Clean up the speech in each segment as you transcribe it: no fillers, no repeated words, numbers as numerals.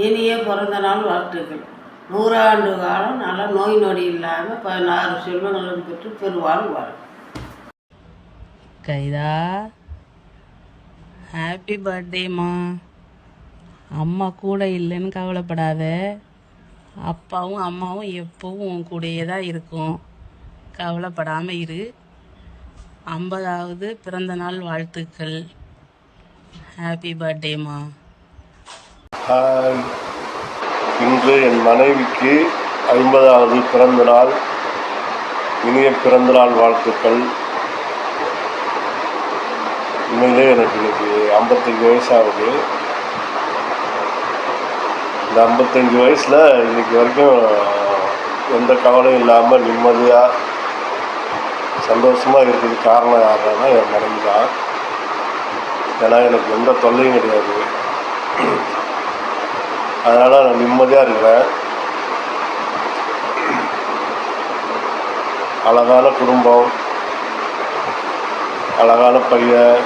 இனிய பிறந்த நாள் வாழ்த்துக்கள். 100 ஆண்டு காலம் நல்லா நோய் நொடி இல்லாமல் 16 செல்வங்களும் பெற்று பெருவாழ் வாழும். கைதா, ஹாப்பி பர்த்டேம்மா. அம்மா கூட இல்லைன்னு கவலைப்படாத. அப்பாவும் அம்மாவும் எப்பவும் உன் கூடயே தான் இருக்கும். கவலைப்படாமல் இரு. 50வது பிறந்த நாள் வாழ்த்துக்கள். ஹாப்பி பர்த்டேம்மா. இன்று என் மனைவிக்கு 50வது பிறந்த நாள். இனிய பிறந்த நாள் வாழ்த்துக்கள். உண்மையிலே எனக்கு இன்னைக்கு 55 வயசாகுது. இந்த 55 வயசில் இன்னைக்கு வரைக்கும் எந்த கவலையும் இல்லாமல் நிம்மதியாக சந்தோஷமாக இருக்கிறதுக்கு காரணம் யாருன்னா என் மனைவி தான். ஏன்னா எனக்கு எந்த தொல்லையும் கிடையாது. அதனால் நான் நிம்மதியாக இருக்கிறேன். அழகான குடும்பம், அழகான பையன்,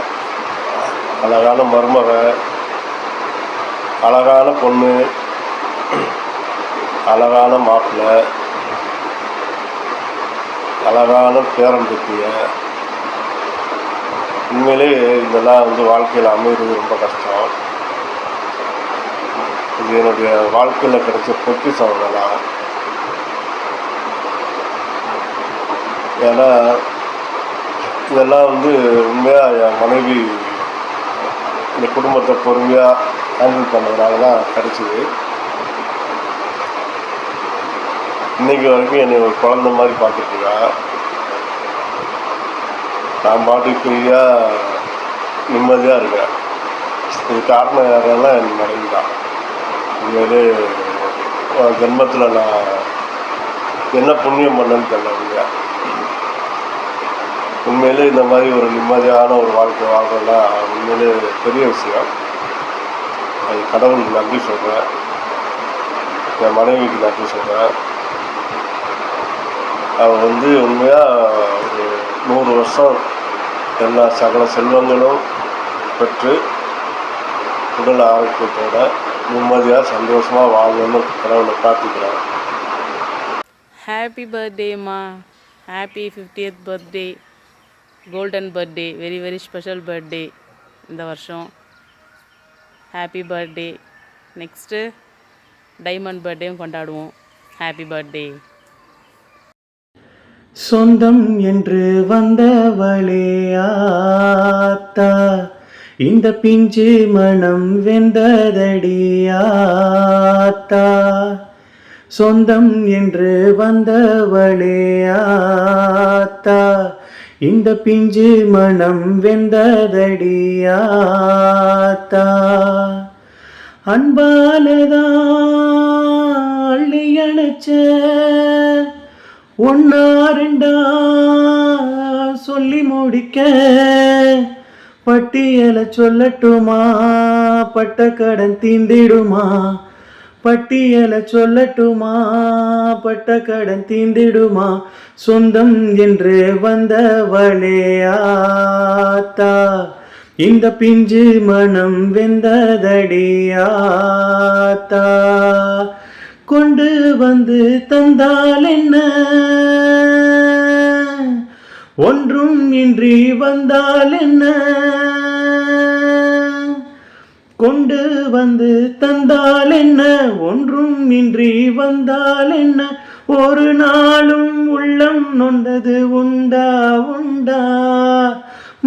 அழகான மருமக, அழகான பொண்ணு, அழகான மாப்பிள்ளை, அழகான பேரம்பேத்திய. உண்மையிலே இதெல்லாம் வாழ்க்கையில் அமைகிறது ரொம்ப கஷ்டம். இது என்னுடைய வாழ்க்கையில் கிடைச்ச பொக்கிஷம் இதெல்லாம். ஏன்னா இதெல்லாம் உண்மையாக என் மனைவி இந்த குடும்பத்தை பொறுமையாக ஹேண்டில் பண்ணதுனால தான் கிடச்சிது. இன்றைக்கி வரைக்கும் என்னை ஒரு குழந்த மாதிரி பார்த்துட்ருக்கா. நான் பாட்டுக்கு ஃப்ரீயாக நிம்மதியாக இருக்கேன். இது காரணம் யாரெல்லாம் என் மனைவி தான். உண்மையிலே ஜென்மத்தில் நான் என்ன புண்ணியம் பண்ணேன்னு தெரியல. உண்மையிலே இந்த மாதிரி ஒரு நிம்மதியான ஒரு வாழ்க்கை வாழ்றதுலாம் உண்மையிலே பெரிய விஷயம். அது கடவுளுக்கு நன்றி சொல்கிறேன், என் மனைவிக்கு நன்றி சொல்கிறேன். அவள் உண்மையாக ஒரு 100 வருஷம் எல்லா சகல செல்வங்களும் பெற்று உடல் ஆரோக்கியத்தோட நிம்மதியாக சந்தோஷமாக வாழணும்னு கடவுளை பிரார்த்திக்கிறேன். ஹாப்பி பர்த்டேம்மா. Happy 50th birthday. Golden birthday. Very very special birthday இந்த வருஷம். Happy birthday. நெக்ஸ்ட்டு டைமண்ட் பர்த்டேவும் கொண்டாடுவோம். Happy birthday. சொந்தம் என்று வந்தவளே ஆத்தா, இந்த பிஞ்சு மனம் வெந்ததடியாத்தா. சொந்தம் என்று வந்தவளே ஆத்தா, இந்த பிஞ்சு மனம் வெந்ததடியாத்தா. அன்பாலதான் அள்ளி அணைச்ச ஒன்னா ரெண்டா சொல்லி முடிக்க பட்டியலை சொல்லட்டுமா? பட்ட கடன் தீந்திடுமா? பட்டியலை சொல்லட்டுமா? பட்ட கடன் தீந்திடுமா? சொந்தம் என்று வந்தவளே ஆத்தா, இந்த பிஞ்சு மனம் வெந்ததடியாத்தா. கொண்டு வந்து தந்தால் என்ன, ஒன்றும் இன்றி வந்தால் என்ன? கொண்டு வந்து தந்தால் என்ன, ஒன்றும் இன்றி வந்தால் என்ன? ஒரு நாளும் உள்ளம் நொந்தது உண்டா உண்டா?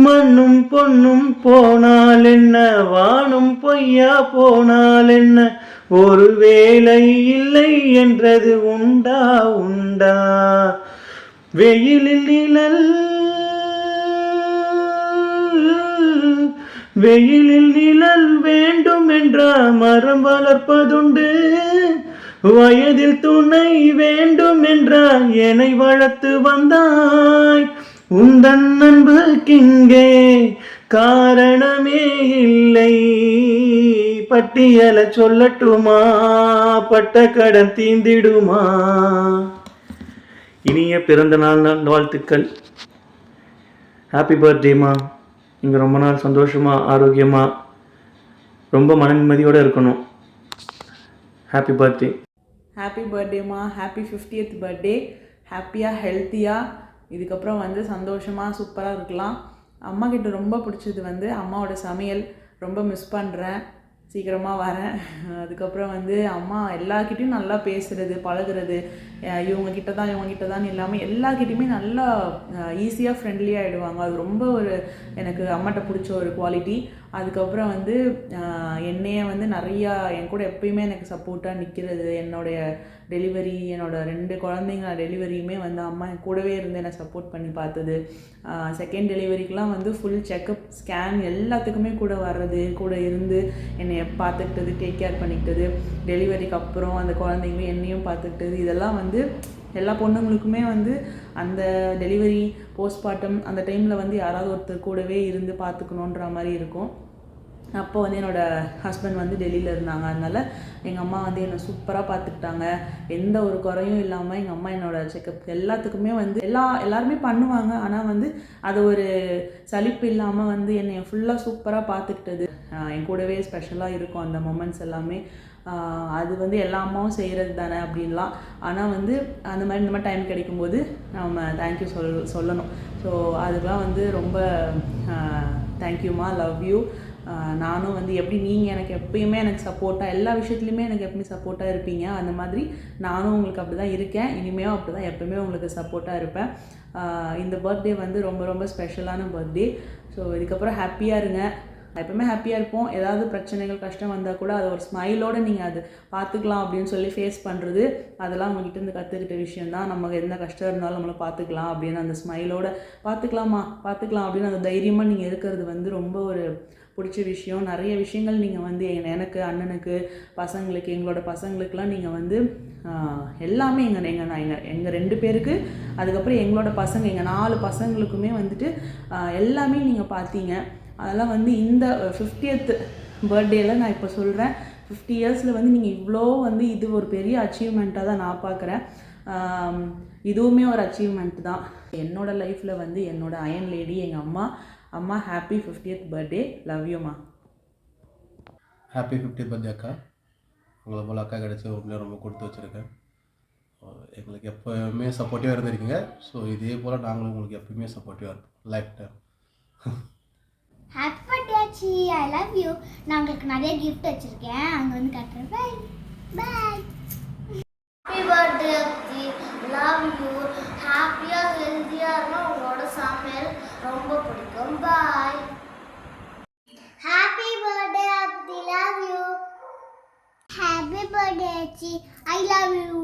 மண்ணும் பொன்னும் போனால் என்ன, வானும் பொய்யா போனால் என்ன? ஒரு வேளை இல்லை என்றது உண்டா உண்டா? வெயிலில் நிழல், வெயிலில் நிழல் வேண்டும் என்ற மரம் வளர்ப்பதுண்டு. வயதில் துணை வேண்டும் என்ற என்னை வளர்த்து வந்தாய். உந்தன் அன்புக்கிங்கே காரணமே இல்லை. பட்டியலை சொல்லட்டுமா? பட்ட கடன் தீந்திடுமா? இனிய பிறந்த நாள் வாழ்த்துக்கள். ஹாப்பி பர்த்டேம்மா. நீங்கள் ரொம்ப நாள் சந்தோஷமாக ஆரோக்கியமாக ரொம்ப மன நிம்மதியோடு இருக்கணும். Happy birthday. ஹாப்பி பர்த்டேம்மா. Happy 50th birthday. ஹாப்பியாக ஹெல்த்தியாக இதுக்கப்புறம் வந்து சந்தோஷமாக சூப்பராக இருக்கலாம். அம்மா கிட்ட ரொம்ப பிடிச்சது வந்து அம்மாவோட சமையல். ரொம்ப மிஸ் பண்ணுறேன். சீக்கிரமாக வரேன். அதுக்கப்புறம் வந்து அம்மா எல்லாக்கிட்டையும் நல்லா பேசுகிறது பழகுறது, இவங்கக்கிட்ட தான் இல்லாமல் எல்லாக்கிட்டையுமே நல்லா ஈஸியாக ஃப்ரெண்ட்லியாக ஆகிடுவாங்க. அது ரொம்ப ஒரு எனக்கு அம்மாட்ட பிடிச்ச ஒரு குவாலிட்டி. அதுக்கப்புறம் வந்து என்னையே வந்து நிறையா என் கூட எப்பயுமே எனக்கு சப்போர்ட்டாக நிற்கிறது. என்னுடைய டெலிவரி, என்னோடய 2 குழந்தைங்க டெலிவரியுமே வந்து அம்மா என் கூடவே இருந்து என்னை சப்போர்ட் பண்ணி பார்த்தது. செகண்ட் டெலிவரிக்கெலாம் வந்து ஃபுல் செக்கப் ஸ்கேன் எல்லாத்துக்குமே கூட வர்றது, கூட இருந்து என்னை பார்த்துக்கிட்டது, டேக் கேர் பண்ணிக்கிட்டது. டெலிவரிக்கு அப்புறம் அந்த குழந்தைங்களும் என்னையும் பார்த்துக்கிட்டது. இதெல்லாம் வந்து எல்லா பொண்ணுங்களுக்குமே வந்து அந்த டெலிவரி போஸ்ட்மார்ட்டம் அந்த டைமில் வந்து யாராவது ஒருத்தர் கூடவே இருந்து பார்த்துக்கணுன்ற மாதிரி இருக்கும். அப்போ வந்து என்னோடய ஹஸ்பண்ட் வந்து டெல்லியில் இருந்தாங்க. அதனால் எங்கள் அம்மா வந்து என்னை சூப்பராக பார்த்துக்கிட்டாங்க. எந்த ஒரு குறையும் இல்லாமல் எங்கள் அம்மா என்னோடய செக்கப் எல்லாத்துக்குமே வந்து எல்லாருமே பண்ணுவாங்க. ஆனால் வந்து அது ஒரு சலிப்பு இல்லாமல் வந்து என்னை ஃபுல்லாக சூப்பராக பார்த்துக்கிட்டது என் கூடவே ஸ்பெஷலாக இருக்கும் அந்த மொமெண்ட்ஸ் எல்லாமே. அது வந்து எல்லா அம்மாவும் செய்கிறது தானே அப்படின்லாம். ஆனால் வந்து அந்த மாதிரி இந்த மாதிரி டைம் கிடைக்கும்போது நம்ம தேங்க்யூ சொல்லணும். ஸோ அதுக்கெலாம் வந்து ரொம்ப தேங்க்யூம்மா, லவ் யூ. நானும் வந்து எப்படி நீங்கள் எனக்கு எப்பயுமே எனக்கு சப்போர்ட்டாக எல்லா விஷயத்துலையுமே எனக்கு எப்பவுமே சப்போர்ட்டாக இருப்பீங்க, அந்த மாதிரி நானும் உங்களுக்கு அப்படி தான் இருக்கேன். இனிமேலும் அப்படி தான் எப்பவுமே உங்களுக்கு சப்போர்ட்டாக இருப்பேன். இந்த பர்த்டே வந்து ரொம்ப ரொம்ப ஸ்பெஷலான பர்த்டே. ஸோ இதுக்கப்புறம் ஹாப்பியாக இருங்க. எப்பவுமே ஹாப்பியாக இருப்போம். ஏதாவது பிரச்சனைகள் கஷ்டம் வந்தால் கூட அதை ஒரு ஸ்மைலோடு நீங்கள் அது பார்த்துக்கலாம் அப்படின்னு சொல்லி ஃபேஸ் பண்ணுறது, அதெல்லாம் உங்ககிட்ட இருந்து கற்றுக்கிட்ட விஷயந்தான். நமக்கு எந்த கஷ்டம் இருந்தாலும் நம்மளை பார்த்துக்கலாம் அப்படின்னு அந்த ஸ்மைலோடு பார்த்துக்கலாம் அப்படின்னு அந்த தைரியமாக நீங்கள் இருக்கிறது வந்து ரொம்ப ஒரு பிடிச்ச விஷயம். நிறைய விஷயங்கள் நீங்கள் வந்து எனக்கு, அண்ணனுக்கு, பசங்களுக்கு, எங்களோட பசங்களுக்கெலாம் நீங்கள் வந்து எல்லாமே எங்கள் 2 பேருக்கு, அதுக்கப்புறம் எங்களோட பசங்க எங்கள் 4 பசங்களுக்குமே வந்துட்டு எல்லாமே நீங்கள் பார்த்தீங்க. அதெல்லாம் வந்து இந்த 50th பர்த்டேயில் நான் இப்போ சொல்கிறேன். 50 இயர்ஸில் வந்து நீங்கள் இவ்வளோ வந்து இது ஒரு பெரிய அச்சீவ்மெண்ட்டாக தான் நான் பார்க்குறேன். இதுவுமே ஒரு அச்சீவ்மெண்ட் தான். என்னோடய லைஃப்பில் வந்து என்னோடய அயன் லேடி எங்கள் அம்மா ஹாப்பி 50th பர்த்டே. லவ் யூம்மா. ஹாப்பி 50th பர்த்டே அக்கா. உங்களை போல் அக்கா கிடச்சி உண்மையாக ரொம்ப கொடுத்து வச்சுருக்கேன். எங்களுக்கு எப்போயுமே சப்போர்ட்டிவாக இருந்திருக்கீங்க. ஸோ இதே போல் நாங்களும் உங்களுக்கு எப்போயுமே சப்போர்ட்டிவாக இருப்போம் லைஃப் டைம். ஹாப்பி பர்த்டே ஆச்சி, ஐ லவ் யூ. நான் உங்களுக்கு நிறைய கிஃப்ட் வச்சுருக்கேன், அங்கே வந்து காட்டுறேன். Bye bye. ஹாப்பி பர்த்டே ஆச்சி, லவ் யூ. ஹாப்பியாக ஹெல்த்தியாக இருந்தால் உங்களோட சமையல் ரொம்ப பிடிக்கும். பாய். ஹாப்பி பர்த்டே ஆச்சி, லவ் யூ. ஹாப்பி பர்த்டே ஆச்சி, I love you.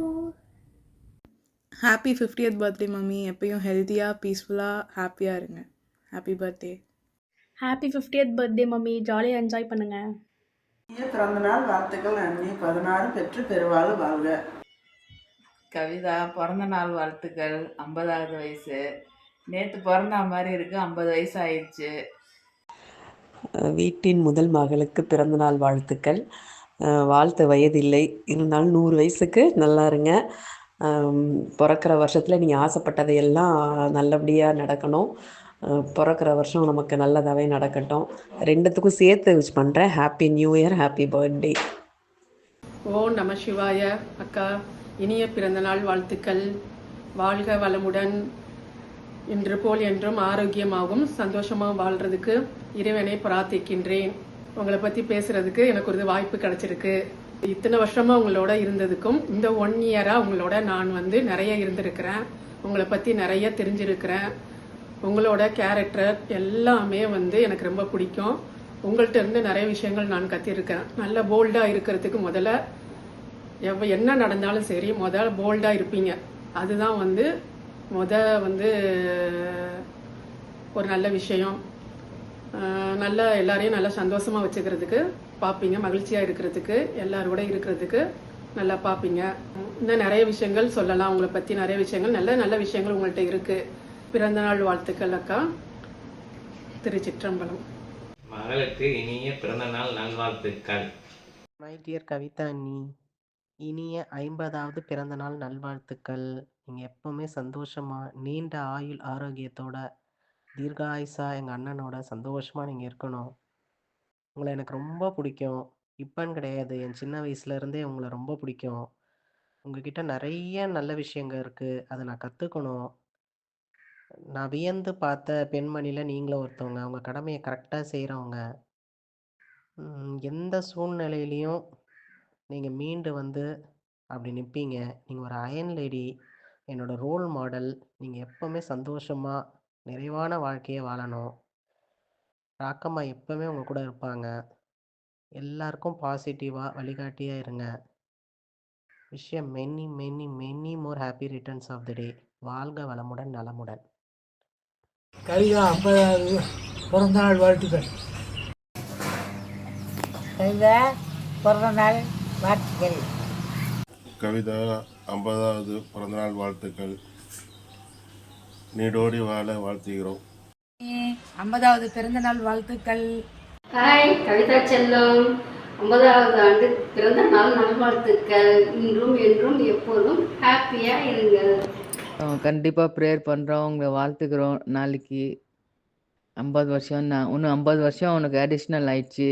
Happy 50th birthday mummy. எப்பயும் ஹெல்த்தியாக பீஸ்ஃபுல்லாக ஹாப்பியாக இருங்க. Happy birthday. Happy 50th birthday mummy. ஜாலியாக என்ஜாய் பண்ணுங்கள். பிறந்தநாள் வாழ்த்துக்கள் நன்றி. 16 பெற்று பெருவாழ் வாழ்க. கவிதா, பிறந்த நாள் வாழ்த்துக்கள். 50வது வயசு. நேற்று பிறந்த மாதிரி இருக்குது, 50 வயசு ஆயிடுச்சு. வீட்டின் முதல் மகளுக்கு பிறந்தநாள் வாழ்த்துக்கள். வாழ்த்த வயதில்லை, இருந்தாலும் 100 வயசுக்கு நல்லா இருங்க. பிறக்கிற வருஷத்தில் நீங்கள் ஆசைப்பட்டதையெல்லாம் நல்லபடியாக நடக்கணும். பிறக்கிற வருஷம் நமக்கு நல்லதாகவே நடக்கட்டும். 2த்துக்கும் சேர்த்து விஷ் பண்ணுறேன். Happy new year, happy birthday. ஓம் நம சிவாய. அக்கா, இனிய பிறந்தநாள் வாழ்த்துக்கள். வாழ்க வளமுடன். இன்று போல் என்றும் ஆரோக்கியமாகவும் சந்தோஷமாக வாழ்கிறதுக்கு இறைவனை பிரார்த்திக்கின்றேன். உங்களை பற்றி பேசுகிறதுக்கு எனக்கு ஒரு வாய்ப்பு கிடச்சிருக்கு. இத்தனை வருஷமாக உங்களோட இருந்ததுக்கும் இந்த 1 இயராக உங்களோட நான் வந்து நிறைய இருந்திருக்கிறேன். உங்களை பற்றி நிறைய தெரிஞ்சிருக்கிறேன். உங்களோட கேரக்டர் எல்லாமே வந்து எனக்கு ரொம்ப பிடிக்கும். உங்கள்கிட்ட இருந்து நிறைய விஷயங்கள் நான் கற்றிருக்கேன். நல்ல போல்டாக இருக்கிறதுக்கு முதல்ல என்ன நடந்தாலும் சரி முதல்ல போல்டாக இருப்பீங்க. அதுதான் வந்து வந்து ஒரு நல்ல விஷயம். நல்ல எல்லாரையும் நல்லா சந்தோஷமாக வச்சுக்கிறதுக்கு பார்ப்பீங்க. மகிழ்ச்சியாக இருக்கிறதுக்கு, எல்லாரோட இருக்கிறதுக்கு நல்லா பார்ப்பீங்க. இன்னும் நிறைய விஷயங்கள் சொல்லலாம். உங்களை பற்றி நிறைய விஷயங்கள் நல்ல நல்ல விஷயங்கள் உங்கள்கிட்ட இருக்குது. பிறந்தநாள் வாழ்த்துக்கள் அக்கா. திருச்சிற்றம்பலம். மகளுக்கு இனிய பிறந்தநாள் நல்வாழ்த்துக்கள். மை டியர் கவிதா அண்ணி, இனிய 50வது பிறந்தநாள் நல்வாழ்த்துக்கள். நீங்கள் எப்போவுமே சந்தோஷமாக நீண்ட ஆயுள் ஆரோக்கியத்தோட தீர்காயுசா எங்கள் அண்ணனோட சந்தோஷமாக நீங்கள் இருக்கணும். உங்களை எனக்கு ரொம்ப பிடிக்கும். இப்போன்னு கிடையாது, என் சின்ன வயசுலேருந்தே உங்களை ரொம்ப பிடிக்கும். உங்ககிட்ட நிறைய நல்ல விஷயங்கள் இருக்குது, அதை நான் கற்றுக்கணும். நான் வியந்து பார்த்த பெண்மணியில் நீங்களும் ஒருத்தவங்க. உங்க கடமையை கரெக்டாக செய்கிறவங்க. எந்த சூழ்நிலையிலையும் நீங்கள் மீண்டு வந்து அப்படி நிற்பீங்க. நீங்கள் ஒரு அயன் லேடி, என்னோட ரோல் மாடல். நீங்கள் எப்போவுமே சந்தோஷமாக நிறைவான வாழ்க்கையை வாழணும். ராக்கம்மா எப்போவுமே உங்கள் கூட இருப்பாங்க. எல்லாருக்கும் பாசிட்டிவாக வழிகாட்டியாக இருங்க. விஷயம் many many many more happy returns of the day. வாழ்க வளமுடன் நலமுடன். கவிதா 50வது பிறந்தநாள் வாழ்த்துக்கள். கவிதா பிறந்தநாள் வாழ்த்துக்கள். கவிதா 50வது பிறந்தநாள் வாழ்த்துக்கள். நீடோடி வாழ வாழ்த்துகிறோம். 50வது பிறந்தநாள் வாழ்த்துக்கள். ஹாய் கவிதா செல்லம், 50வது ஆண்டு பிறந்த நாள் நல்வாழ்த்துக்கள். இன்றும் என்றும் எப்போதும் ஹாப்பியாக இருங்க. கண்டிப்பாக ப்ரேயர் பண்ணுறோம், உங்களை வாழ்த்துக்கிறோம். நாளைக்கு 50 வருஷம், நான் இன்னும் 50 வருஷம் உனக்கு அடிஷ்னல் ஆயிடுச்சு.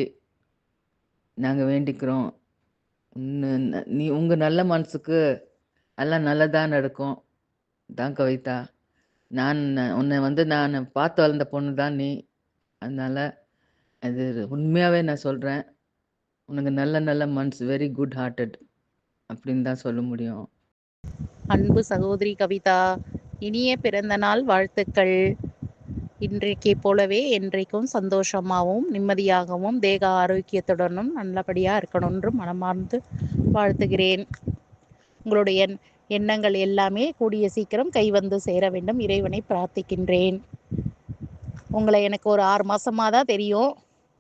நாங்கள் வேண்டிக்கிறோம். நீ உங்கள் நல்ல மனசுக்கு எல்லாம் நல்லதாக நடக்கும் தான் கவிதா. உன்னை நான் பார்த்து வளர்ந்த பொண்ணு தான் நீ. அதனால் அது உண்மையாகவே நான் சொல்கிறேன், உனக்கு நல்ல நல்ல மனசு, வெரி குட் ஹார்ட்டட் அப்படின்னு தான் சொல்ல முடியும். அன்பு சகோதரி கவிதா, இனிய பிறந்த நாள் வாழ்த்துக்கள். இன்றைக்கு போலவே என்றைக்கும் சந்தோஷமாகவும் நிம்மதியாகவும் தேக ஆரோக்கியத்துடனும் நல்லபடியாக இருக்கணும்னு மனமார்ந்து வாழ்த்துகிறேன். உங்களுடைய எண்ணங்கள் எல்லாமே கூடிய சீக்கிரம் கைவந்து சேர வேண்டும், இறைவனை பிரார்த்திக்கின்றேன். உங்களை எனக்கு ஒரு 6 மாதமாக தான் தெரியும்.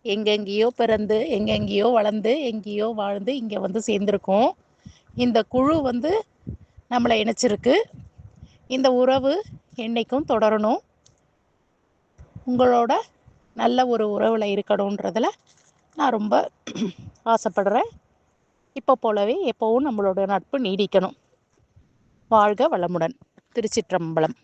எங்கெங்கேயோ பிறந்து எங்கெங்கேயோ வளர்ந்து எங்கேயோ வாழ்ந்து இங்கே வந்து சேர்ந்துருக்கோம். இந்த குழு நம்மளை இணைச்சிருக்கு. இந்த உறவு என்னைக்கும் தொடரணும். உங்களோட நல்ல ஒரு உறவில் இருக்கணுன்றதில் நான் ரொம்ப ஆசைப்படுறேன். இப்போ போலவே எப்போவும் நம்மளோட நட்பு நீடிக்கணும். வாழ்க வளமுடன். திருச்சிற்றம்பலம்.